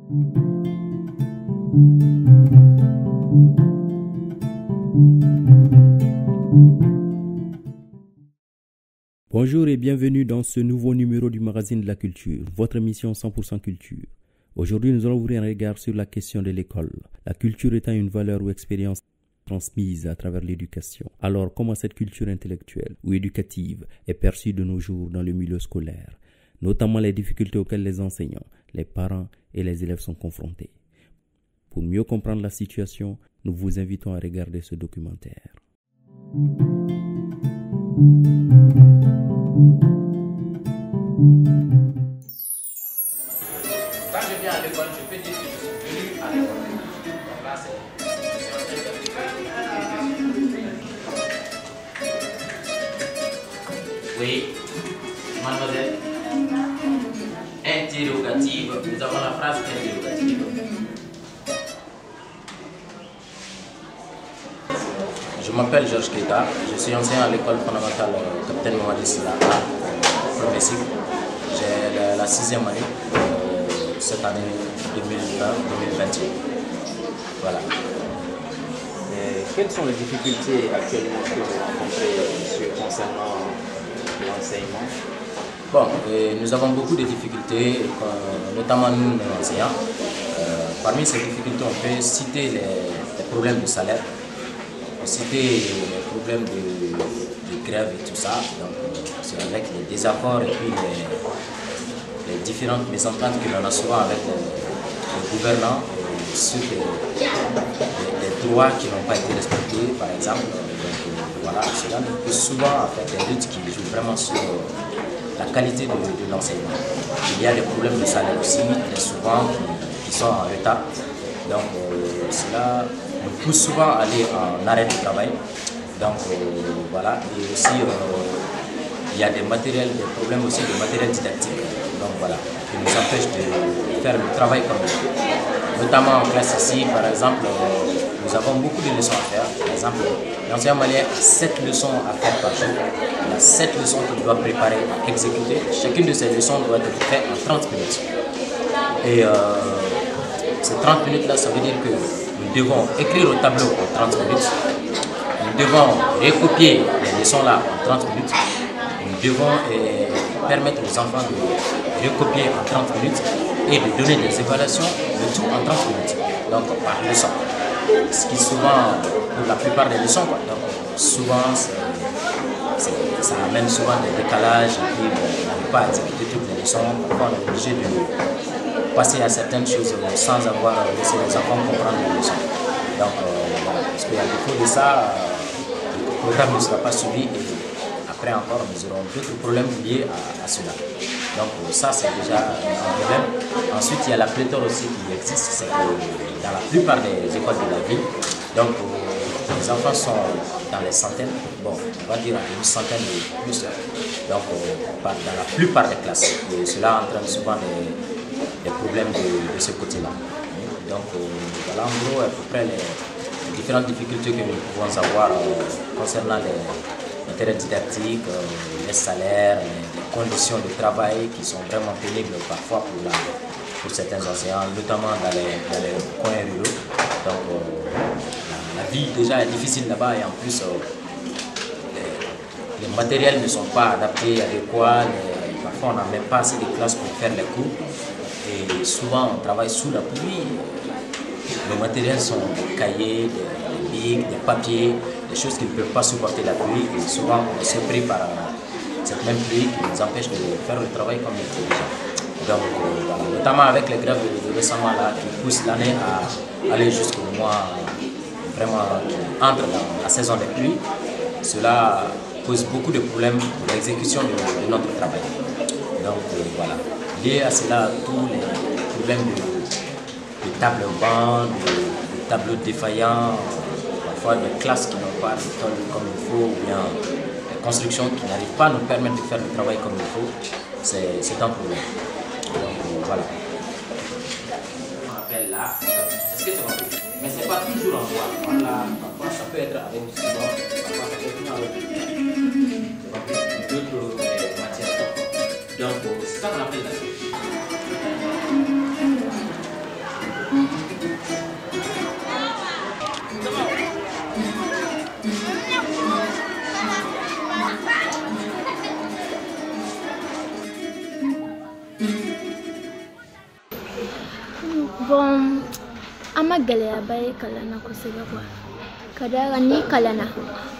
Bonjour et bienvenue dans ce nouveau numéro du magazine de la culture, votre émission 100% culture. Aujourd'hui, nous allons ouvrir un regard sur la question de l'école. La culture étant une valeur ou expérience transmise à travers l'éducation. Alors, comment cette culture intellectuelle ou éducative est perçue de nos jours dans le milieu scolaire, notamment les difficultés auxquelles les enseignants, les parents et les élèves sont confrontés. Pour mieux comprendre la situation, nous vous invitons à regarder ce documentaire. Quand je viens à l'école, je peux dire que je suis venu à l'école. Donc là, c'est oui, mademoiselle. Interrogative. Nous avons la phrase interrogative. Je m'appelle Georges Keita. Je suis enseignant à l'école fondamentale Capitaine Mamadi Silla, premier cycle. J'ai la 6e année. Cette année 2020-2021. Voilà. Et quelles sont les difficultés actuellement que vous rencontrez, monsieur, concernant l'enseignement? Bon, nous avons beaucoup de difficultés, notamment nous, les enseignants. Parmi ces difficultés, on peut citer les problèmes de salaire, on peut citer les problèmes de grève et tout ça. Donc, c'est avec les désaccords et puis les différentes mésententes que l'on a souvent avec les gouvernants sur les droits qui n'ont pas été respectés, par exemple. Donc, voilà, cela peut souvent en fait des luttes qui jouent vraiment sur la qualité de l'enseignement. Il y a des problèmes de salaire aussi, et souvent qui sont en retard. Donc, cela nous pousse souvent à aller en arrêt de travail. Donc, voilà, et aussi il y a des problèmes aussi de matériel didactique. Donc voilà, qui nous empêche de faire le travail comme nous. Notamment en classe ici, par exemple, nous avons beaucoup de leçons à faire. Par exemple, l'enseignant malien a 7 leçons à faire par jour. Il a 7 leçons qu'il doit préparer, exécuter. Chacune de ces leçons doit être faite en 30 minutes. Et ces 30 minutes-là, ça veut dire que nous devons écrire au tableau en 30 minutes. Nous devons recopier les leçons-là en 30 minutes. Nous devons permettre aux enfants de recopier en 30 minutes et de donner des évaluations de tout en 30 minutes, donc par leçon. Ce qui souvent, pour la plupart des leçons, quoi. Donc souvent ça amène souvent des décalages et puis on n'arrive pas à exécuter toutes les leçons. Parfois on est obligé de passer à certaines choses sans avoir laissé les enfants comprendre les leçons. Donc voilà, parce qu'à défaut de ça, le programme ne sera pas suivi et après encore, nous aurons d'autres problèmes liés à cela. Donc ça, c'est déjà un problème. Ensuite, il y a la pléthore aussi qui existe, c'est que dans la plupart des écoles de la ville, donc les enfants sont dans les centaines, bon, on va dire une centaine de plus, donc dans la plupart des classes. Et cela entraîne souvent des problèmes de ce côté-là. Donc voilà en gros à peu près les différentes difficultés que nous pouvons avoir concernant les matériel didactique, les salaires, les conditions de travail qui sont vraiment pénibles parfois pour certains enseignants, notamment dans les coins ruraux. Donc la vie déjà est difficile là-bas et en plus les matériels ne sont pas adaptés, adéquats. Parfois on n'a même pas assez de classes pour faire les cours et souvent on travaille sous la pluie. Les matériels sont des cahiers, des bics, des papiers, des choses qui ne peuvent pas supporter la pluie et souvent on est surpris par cette même pluie qui nous empêche de faire le travail comme il faut déjà. Donc voilà, notamment avec les grèves de récemment là, qui poussent l'année à aller jusqu'au mois vraiment qui entre dans la saison des pluies, cela pose beaucoup de problèmes pour l'exécution de notre travail. Donc voilà, lié à cela, tous les problèmes de tables-bancs, de tableaux défaillants, parfois des classes qui n'ont pas d'école comme il faut, ou bien des constructions qui n'arrivent pas à nous permettre de faire le travail comme il faut, c'est un problème. Donc voilà. On appelle là, est-ce que c'est bon? Mais c'est pas toujours en bois. Voilà, parfois ça peut être avec du ciment, parfois ça peut être avec d'autres matières. Donc c'est ça qu'on appelle la Bon, ama gɛlɛya ba ye kalan na kosɛbɛ quoi. Ka d'a kan ni kalanna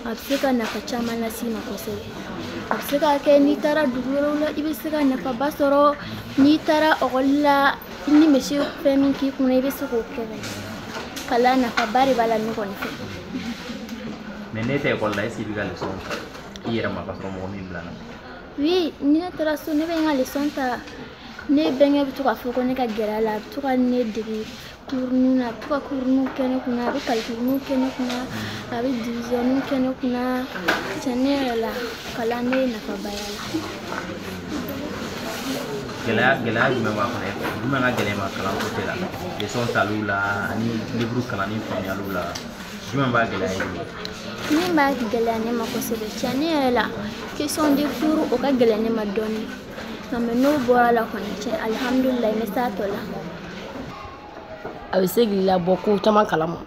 a bɛ se ka nafa caman lase i ma kosɛbɛ. A bɛ se ka kɛ n'i taara dugu wɛrɛw la i bɛ se ka nafaba sɔrɔ, n'i taara ekɔli la ni bɛ se fɛn min k'i kunna i bɛ se k'o kɛ. Kalan nafaba de b'a la ne kɔni fɛ. Mais ne tɛ ekɔli la est-ce que i bɛ ka leçon ta i yɛrɛ ma ka sɔrɔ mɔgɔ min bila la? Oui, ni ne taara so ne bɛ n ka leçon ta. Ne bɛnkɛ bɛ to k'a fɔ ko ne ka gɛrɛ a la, a bɛ to ka ne dege cours-ninw na, a bɛ to ka cours-ninw kɛ ne kunna, a bɛ calcul-ninw kɛ ne kunna, a bɛ division-ninw kɛ ne kunna. Tiɲɛ ne yɛrɛ la kalan ne ye nafaba y'a la. Gɛlɛya jumɛn b'a kɔnɔ jumɛn ka gɛlɛn ma kalan côté la leçon taliw la ani livre kalanni faamuyaliw la jumɛn b'a gɛlɛya i bolo? Min b'a gɛlɛya ne ma kosɛbɛ tiɲɛ ne yɛrɛ la question de cours o ka gɛlɛn ne ma dɔɔni nka mais n'o bɔra la kɔni tiɲɛ alhamdulilayi n bɛ s'a tɔ la. A bɛ se k'i labɔ ko caman kalama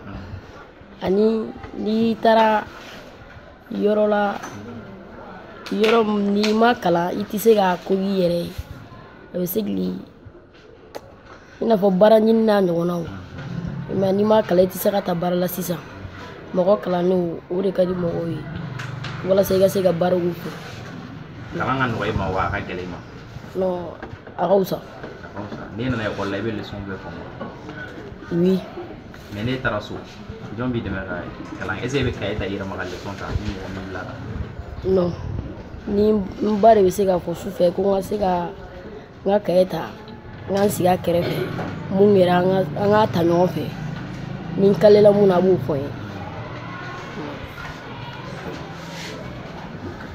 ani n'i taara yɔrɔ la yɔrɔ n'i ma kalan i tɛ se ka ko k'i yɛrɛ ye. A bɛ se k'i i n'a fɔ baara ɲini n'a ɲɔgɔnnaw mais n'i ma kalan i tɛ se ka taa baara la sisan. Mɔgɔ kalannenw o de ka di mɔgɔw ye walasa i ka se ka baara k'u fɛ. Kalan ka nɔgɔ i ma wa a ka gɛlɛn i ma? Non a ka wusa. N'i nana ekɔli la i bɛ leçon bɛɛ faamu? Oui. Mais n'e taara so jɔn b'i dɛmɛ ka kalan est-ce que e bɛ cahier ta i yɛrɛ ma ka leçon ta ni mɔgɔ min bila la? Non ni n ba de bɛ se k'a fɔ sufɛ ko n ka se ka n ka cahier ta n ka n sigi a kɛrɛfɛ mun kɛra an k'a ta ɲɔgɔn fɛ ni n kalela mun na a b'o fɔ n ye.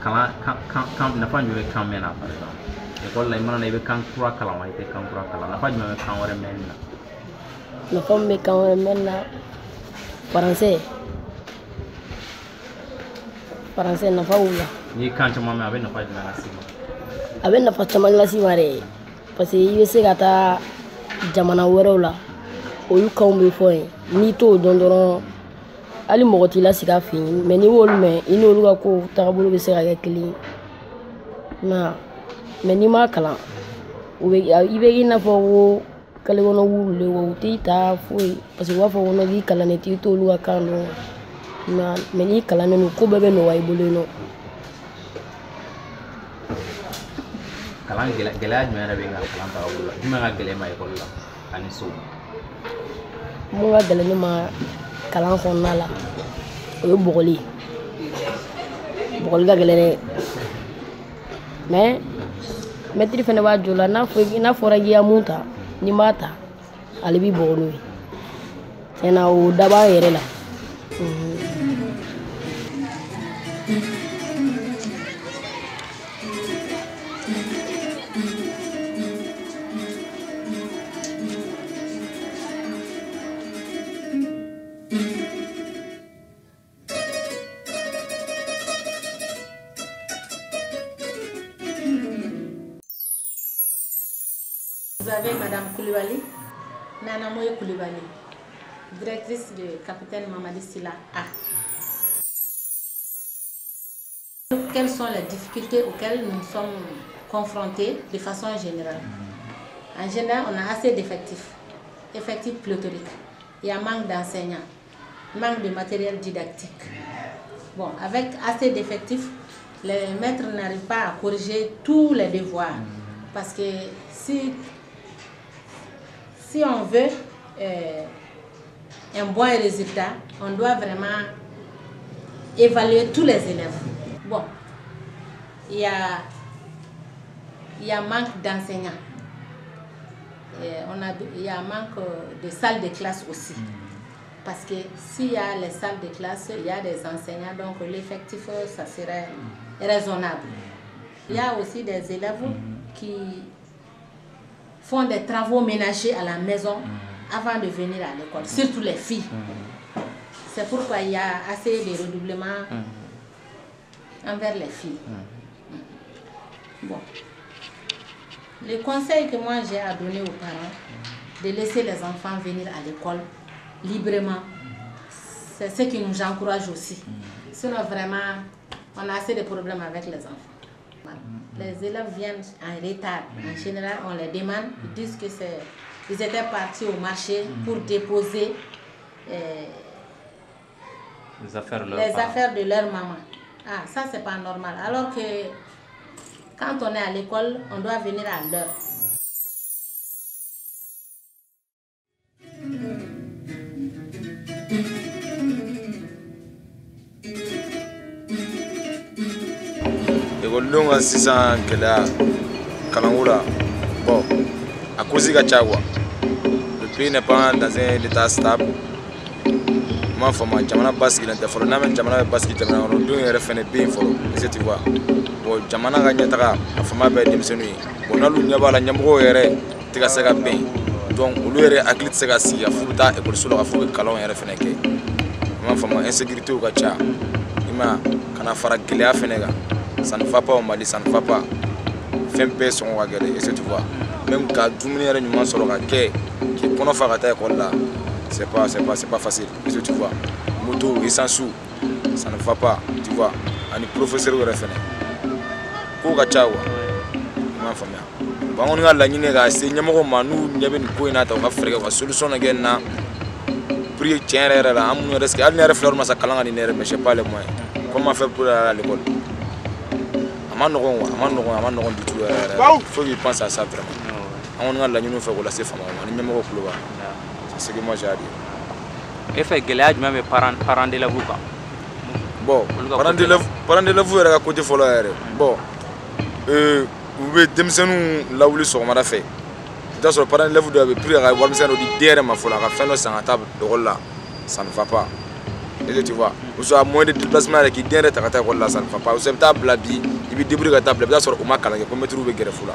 Kalan nafa jumɛn bɛ kan mɛn na par exemple? Ekɔli la i mana na i bɛ kan kura kalan wa i tɛ kan kura kalan nafa jumɛn bɛ kan wɛrɛ mɛnni na? Nafa min bɛ kan wɛrɛ mɛnni na faransɛ nafa b'o la. N'i ye kan caman mɛn a bɛ nafa jumɛn lase i ma? A bɛ nafa caman lase i ma dɛ parce que i bɛ se ka taa jamana wɛrɛw la olu kanw bɛ fɔ yen n'i t'o dɔn dɔrɔn hali mɔgɔ t'i lasigi a fɛ yen mais n'i b'olu mɛn i n'olu ka kow taabolo bɛ se ka kɛ kelen ye mais n'i ma kalan i bɛ i n'a fɔ ko kale kɔnɔ wulu le wa u t'i ta foyi parce que u b'a fɔ ko k'i kalannen tɛ i t'olu ka kan dɔn mais n'i kalannen don ko bɛɛ bɛ nɔgɔya i bolo yen nɔ. Kalan gɛlɛya jumɛn yɛrɛ bɛ n ka kalan taabolo la jumɛn ka gɛlɛn ma ekɔli la ani so? Mun ka gɛlɛn ne ma kalan kɔnɔna la o ye bɔgɔli ka gɛlɛn dɛ mais maître fana b'a jo la n'a fɔra k'i ka mun ta n'i m'a ta ale b'i bɔgɔ n'o ye tiɲɛna o da b'an yɛrɛ la. Vous avez Madame Koulibaly, Nana Moye Koulibaly, directrice de Capitaine Mamadi Sila A. Quelles sont les difficultés auxquelles nous sommes confrontés de façon générale? En général, on a assez d'effectifs pléthoriques. Il y a manque d'enseignants, manque de matériel didactique. Bon, avec assez d'effectifs, les maîtres n'arrivent pas à corriger tous les devoirs. Parce que si on veut un bon résultat, on doit vraiment évaluer tous les élèves. Bon, il y a manque d'enseignants. Il y a manque de salles de classe aussi. Parce que s'il y a les salles de classe, il y a des enseignants, donc l'effectif, ça serait raisonnable. Il y a aussi des élèves qui font des travaux ménagers à la maison avant de venir à l'école, surtout les filles. C'est pourquoi il y a assez de redoublements envers les filles. Bon. Le conseil que moi j'ai à donner aux parents, de laisser les enfants venir à l'école librement, c'est ce qui nous encourage aussi. Sinon vraiment, on a assez de problèmes avec les enfants. Les élèves viennent en retard. En général, on les demande, ils disent que c'est ils étaient partis au marché pour déposer les affaires de leur maman. Ah, ça c'est pas normal. Alors que quand on est à l'école, on doit venir à l'heure. École ka sisan gɛlɛya kalanko la bon a cause ka ca quoi. Le pays n'est pas dans un état stable. Ma fama jamana basigi tɛ fɔlɔ n'a mɛ jamana bɛ basigi jamana kɔnɔ denw yɛrɛ fɛnɛ bɛ yen fɔlɔ est-ce que tu vois bon jamana ka ɲɛtaga a fama bɛɛ denmisɛnninw ye bon n'olu ɲɛ b'a la ɲɛmɔgɔw yɛrɛ tɛ ka se ka bɛn donc olu yɛrɛ hakili tɛ se ka sigi ka f'u bɛ taa ekɔliso la ka f'u bɛ kalanw yɛrɛ fɛnɛ kɛ ma fama insécurité ka ca i ma kana fara gɛlɛya fɛnɛ kan ça ne va pas au Mali ça ne va pas fɛn bɛɛ sɔngɔ ka gɛlɛn est-ce que tu vois même ka dumuni yɛrɛ ɲuman sɔrɔ ka kɛ k'i kɔnɔ fa ka taa ekɔli la c'est pas facile. Est-ce que tu vois? Moto, essence, ça ne va pas, tu vois. Un professeur ou référent. Pourquoi tu as ma famille? Bon, on a la ligne à ces numéros, nous n'y avait pas une autre solution à gagner. Puis tiens, là, on risque à l'air fleur, mais ça calme à l'air, mais je sais pas les moyens. Comment faire pour aller à l'école? Amandron du tout. Il faut qu'il pense à ça vraiment. On a la ligne fait la CFA, on est même au club. C'est ce que moi j'ai à dire. Et fait que même parents d'élèves ou pas? Bon, parents d'élèves à côté follow. Bon, vous pouvez démissionner là où les sont mal fait. Dans ce parents d'élèves doivent pris à voir monsieur nous dire ma folie à faire le sang à table de rôle là, ça ne va pas. Et tu vois, vous avez moins de déplacements qui derrière ta table là, ça ne va pas. Vous avez table la vie, il veut débrouiller la table, bien sûr au mac là, pour mettre où guerre foula.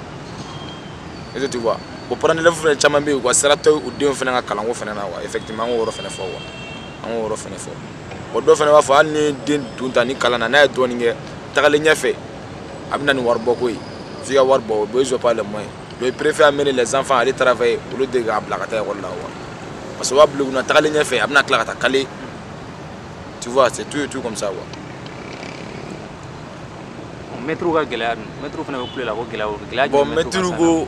Et tu vois. Pour prendre les frais de Chamambi ou Serato ou deux fenêtres à Kalango Fenana, effectivement, on refait fort. On refait fort. Au deux fenêtres, il faut aller d'une Kalana, Doning, Tagalina fait. Abnan Warbokui, via Warbo, besoin pas le moins. Je préfère amener les enfants à aller travailler au lieu de Gablacata ou là. Parce que Wablu n'a Tagalina fait, Abna Clarata Calais. Tu vois, c'est tout comme ça. Métro ka gɛlɛya métro fana bɛ kule la ko gɛlɛya bon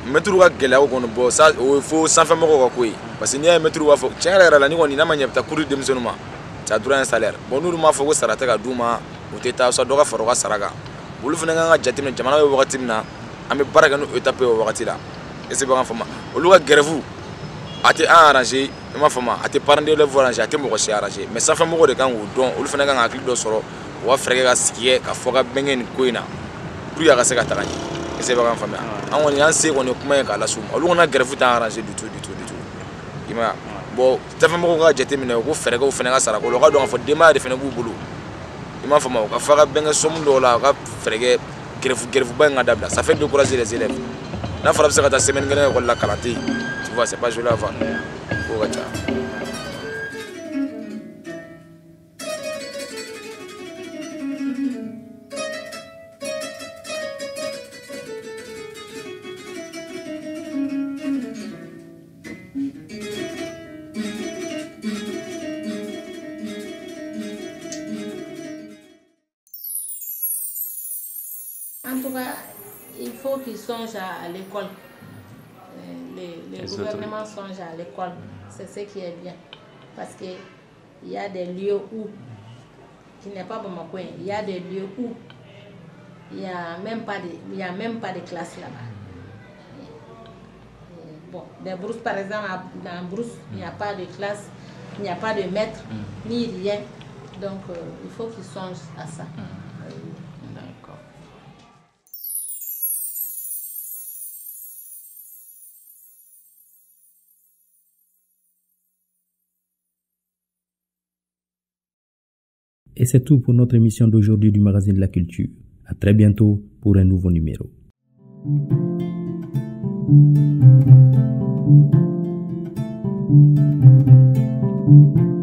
métro ka gɛlɛya kɔni bon ça il faut sanfɛ mɔgɔw ka ko ye parce que n'i y'a ye métro b'a fɔ tiɲɛ yɛrɛ la ni kɔni n'a ma ɲɛ bɛ taa cours denmisɛnninw ma ça doit un salaire bon n'olu m'a fɔ ko sara tɛ ka d'u ma u tɛ taa soit dɔ ka fara u ka sara kan olu fana kan ka jateminɛ jamana bɛ wagati min na an bɛ baara kɛ n'o étape ye o wagati la est ce que b'an faamu olu ka grève a tɛ an arranger i m'a faamu a tɛ parents d'élèves arranger a tɛ mɔgɔ si arranger mais sanfɛ mɔgɔw de kan k'o dɔn olu fana kan ka hakili dɔ sɔrɔ u ka fɛɛrɛ kɛ ka sigi ka fɔ ka bɛn kɛ nin ko in na. Pour y aller à ta gagne. Et c'est pas famille. On est assez on est comment à la somme. On a grève arrangé du tout. Il m'a bon, ça fait mon gars jeter mina ko fere ko fene ga sara ko lo ga don fo démarrer fene bu bulu. Il m'a fait ma ko fara benga somme do la ga fere grève ba ngadabla. Ça fait décourager les élèves. Na fara se ta semaine ngene ko la kalaté. Tu vois, c'est pas joli à voir. Ko ga ta. En tout cas, il faut qu'ils songent à l'école. Les gouvernements songent à l'école. C'est ce qui est bien. Parce qu'il y a des lieux où, qui n'est pas Bamako, il y a des lieux où il n'y a même pas de classe là-bas. Bon, des brousses, par exemple, dans Brousse, il n'y a pas de classe, il n'y a pas de maître, ni rien. Donc, il faut qu'ils songent à ça. D'accord. Et c'est tout pour notre émission d'aujourd'hui du magazine de la culture. À très bientôt pour un nouveau numéro. Thank you.